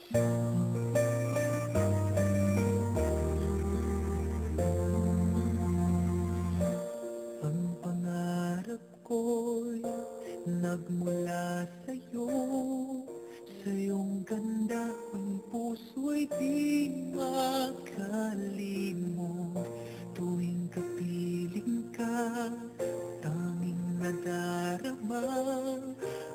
Ang pangarap ko'y nagmula sa'yo. Sa iyong ganda ang puso'y di makalimot. Tuwing kapiling ka, tanging nadarama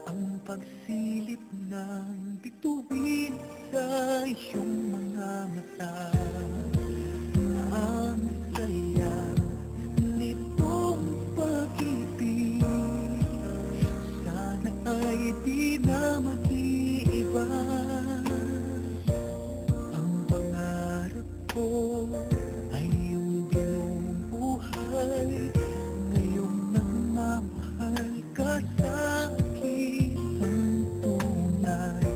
ang pagsilip ng bituin sa iyong mga mata. Ang saya nitong pag-ibig, sana ay di na mag-iiba. Ang pangarap ko ay iyong binubuhay, ngayong nagmamahal ka sa'kin ang tunay.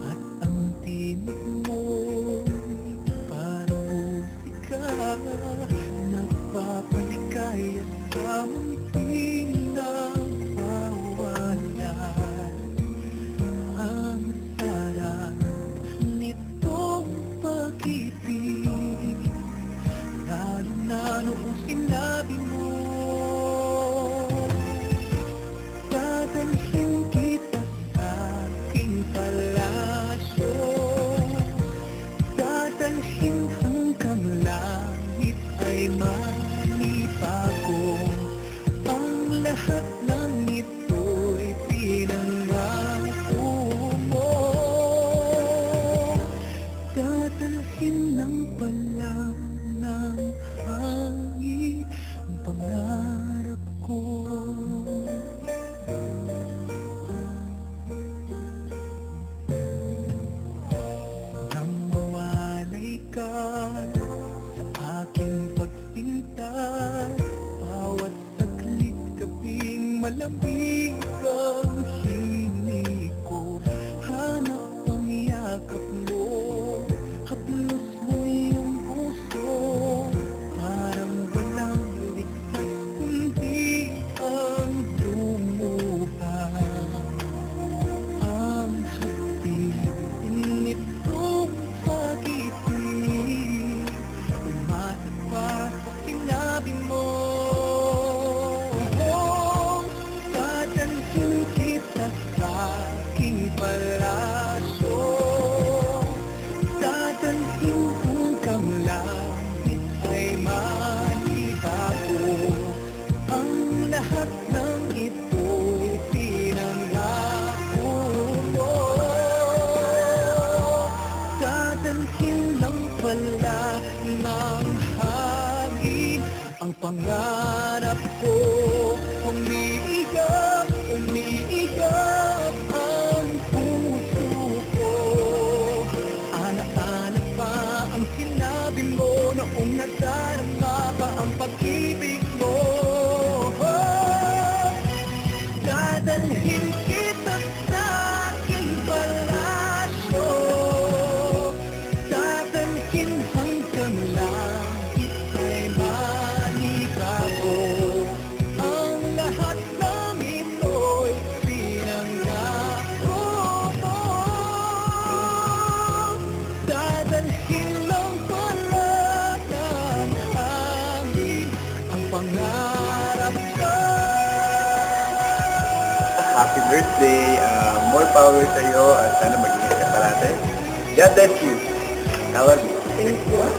At ang tinig mo'y parang musika, nagpapaligaya sa munting nawawalan. Ang sarap nitong pag-ibig, lalo na noong sinabi mo, dadalhin kita sa aking palasyo, dadalhin hanggang langit ay manibago. Ang lahat ng ito'y pinangako mo, dadalhin ng palang ng hangin ang pangarap ko. Nang mawalay ka sa aking pagpintay, bawat saglit gabing malamig ang hinig ko. Hanap ang yakap mo, haplos mo iyong puso, parang walang ligtas kundi ang lumuha. Ang hatid nitong pag-ibig, umatak pa sa sinabi mo. Dadalhin kita sa aking palasyo, dadalhin hanggang langit ay manibago. Ang lahat ng ito'y pinangako mo, dadalhin lang pala ng hangin ang pangarap ko. Umiiyak, umiiyak ang puso ko. Ana-ana pa ang sinabi mo noong nadarama pa ang pag-ibig mo. Dadalhin kita sa aking palasyo, dadalhin hanggang langit ay manibago. Ang lahat ng ito'y pinangako mo, dadalhin lang pala ng hangin ang pangarap ko. Happy birthday! More power sa iyo at sana mag-ingat ka parate. God bless you! I love you. Thank you.